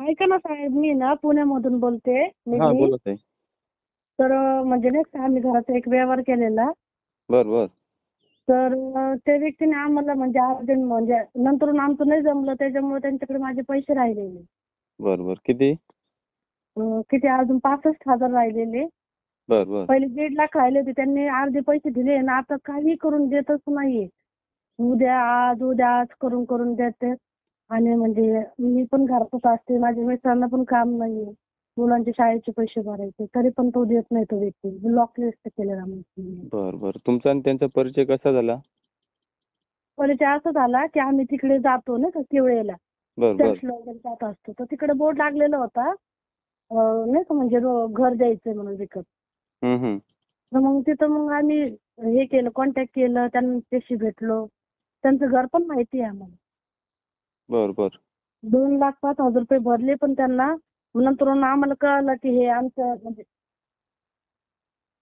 ऐका ना साहेब, मी ना पुण्यामधून बोलते हा निधी. बोलत आहे. तर म्हणजे नाही का, आम्ही घराचा एक व्यवहार केलेला. बर बर तर त्या व्यक्तीने आम्हाला म्हणजे अर्जंट म्हणजे नंतरून आमचं नाही जमलं, त्याच्यामुळे त्यांच्याकडे माझे पैसे राहिलेले. बर बर किती? किती अजून 65,000 राहिलेले. बर बर पहिले 1.5 लाख राहिले होते, त्यांनी अर्धे पैसे दिले आणि आता काही करून देतच नाहीये. उद्या आज करून करून देते. आणि म्हणजे मी पण घरातच असते, माझ्या मिस्टरांना पण काम नाहीये, मुलांचे शाळेचे पैसे भरायचे, तरी पण तो देत नाही. तो व्यक्ती ब्लॉक लिस्ट केलेला मी. बर बर तुमचा आणि त्यांचा परिचय कसा झाला? परिचय असं झाला की आम्ही तिकडे जातो ना का किवळेला, बर बर चर्चला वगैरे जात असतो, तर तिकडे बोर्ड लागलेला होता नाही का, म्हणजे घर द्यायचंय म्हणून विकत. हम्म. तर मग तिथं मग आम्ही हे केलं, कॉन्टॅक्ट केलं, त्यांच्याशी भेटलो. त्यांचं घर पण माहिती आहे आम्हाला. बर बर 2,05,000 रुपये भरले, पण त्यांना नंतर आम्हाला कळलं की हे आमचं म्हणजे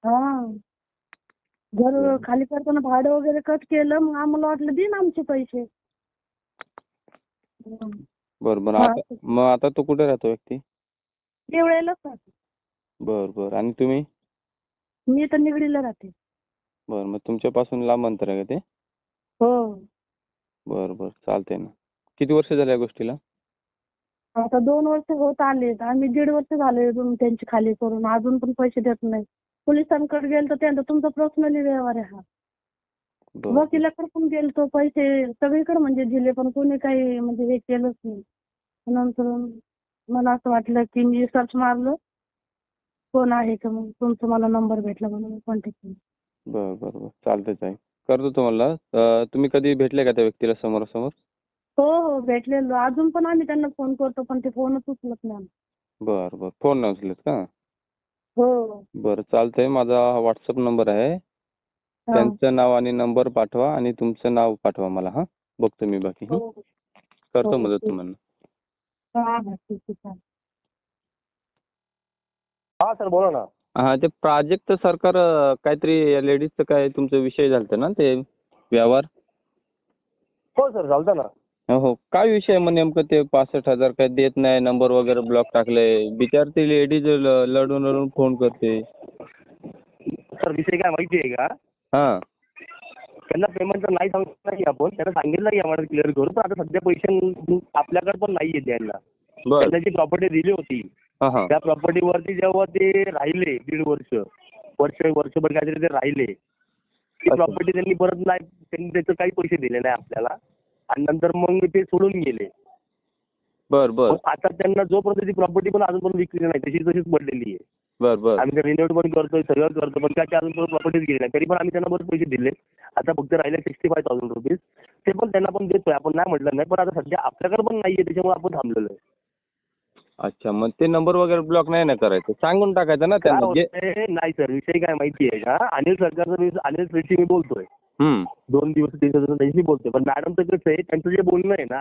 हा घर खाली करताना भाडं वगैरे कट केलं. मग आम्हाला वाटलं देईन आमचे पैसे. हं. बर बर हा, आता तो कुठे राहतो व्यक्ती? केवळ्यालाच राहते. बर बर आणि तुम्ही? मी तर निगडीला राहते. बर मग तुमच्यापासून लांब अंतर आहे का ते? हो. बर बर चालतंय ना. किती वर्ष झाले या गोष्टीला? आता 2 वर्ष होत आलेत. आम्ही 1.5 वर्ष झाले रूम त्यांची खाली करून, अजून पण पैसे देत नाही. पोलिसांकडे गेलो तर त्यांचा तुमचा पर्सनली व्यवहार आहे हा. बर वकिलाकडे पण गेलतो, पैसे सगळीकडे म्हणजे दिले, पण कोणी काही म्हणजे हे केलंच नाही. नंतर मला असं वाटलं की मी सर्च मारलं, कोण आहे का, मग तुमचा मला नंबर भेटला म्हणून कॉन्टॅक्ट केला. बर बर बर चालतंय ताई. करतो तुम्हाला. तुम्ही कधी भेटले का त्या व्यक्तीला समोरासमोर? हो हो, भेटलेलो. अजून पण आम्ही त्यांना फोन करतो, पण ते फोनच उचलत नाही. बर बर फोन नाही उचलत का? हो. बरं चालतंय. माझा व्हॉट्सअप नंबर आहे. हा. त्यांचं नाव आणि नंबर पाठवा आणि तुमचं नाव पाठवा मला. हा बघतो मी बाकी. हो करतो हो, मदत ठीक. तुम्हाला. हा हा, ठीक आहे, चालेल. हा सर बोला ना. हा ते प्राजक्त सरकार काहीतरी लेडीजचं काय तुमचा विषय झालता ना ते व्यवहार? हो सर चालतं ना. हो काय विषय मग नेमकं ते 65,000 काय देत नाही, नंबर वगैरे ब्लॉक टाकले, बिचार ती लेडीज लढून लढून फोन करते. सर विषय काय माहिती आहे का? हा त्यांना पेमेंट नाही सांगत नाही आपण, त्यांना सांगितलं की आम्हाला क्लिअर करू, पण आता सध्या पैसे आपल्याकडे पण नाहीये द्यायला. बर त्यांना जी प्रॉपर्टी दिली होती हा हा त्या प्रॉपर्टीवरती जेव्हा ते राहिले 1.5 वर्षभर काहीतरी ते राहिले, ती अच्छा. प्रॉपर्टी त्यांनी परत नाही, त्यांनी त्याचे काही पैसे दिले नाही आपल्याला, आणि नंतर मग ते सोडून गेले. बर बर मग आता त्यांना जोपर्यंत ती प्रॉपर्टी पण अजून पण विकली नाही, तशीच पडलेली आहे. बर बर आम्ही रिन्युएट पण करतोय, सगळं करतो, पण त्याच्या अजून प्रॉपर्टीज गेली नाही. तरी पण आम्ही त्यांना बरेच पैसे दिले. आता फक्त राहिले 65,000 रुपीज. ते पण त्यांना पण देतोय, आपण नाही म्हटलं नाही, पण आता सध्या आपल्याकडे पण नाहीये, त्याच्यामुळे आपण थांबलेलो आहे. अच्छा मग ते नंबर वगैरे ब्लॉक नाही ना करायचं, सांगून टाकायचं ना काय त्यांना जे. होतंय नाही सर, विषय काय माहिती आहे का? अनिल सरची मी बोलतोय. 2 दिवस 3 दिवस त्यांची बोलतोय, पण मॅडमचं कसं आहे, त्यांचं जे बोलणं आहे ना,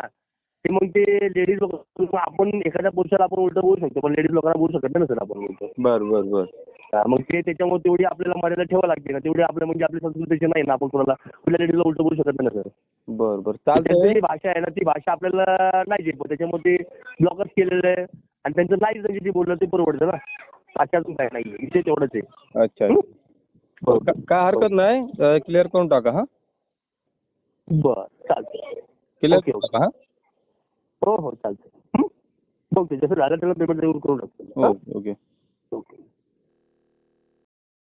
ते मग ते लेडीज लोक, आपण एखाद्या पुरुषाला आपण उलट बोलू शकतो, पण लेडीज लोकांना बोलू शकत नाही ना सर आपण उलट. बर बर बर मग ते त्याच्यामुळे तेवढी आपल्याला मर्यादा ठेवावी लागते ना, तेवढी आपल्या म्हणजे आपली संस्कृतीची नाही ना, आपण कोणाला कुठल्या लेडीजला उलट बोलू शकत नाही ना सर. बर बर त्यांची चालतंय. जी भाषा आहे ना, ती भाषा आपल्याला नाही झेपत, त्याच्यामुळे ते ब्लॉकच केलेलं आहे. आणि त्यांचं नाही, त्यांची जी बोलणं ते परवडतं ना, बाकी अजून काय नाही, विषय तेवढंच आहे. अच्छा हो. काय हरकत नाही, क्लिअर करून टाका. हा बरं चालतंय. क्लिअर ओके करून ओके. टाका. हो हो चालतंय. बघते जसं झालं त्याला पेमेंट करून टाकतो. हा ओके.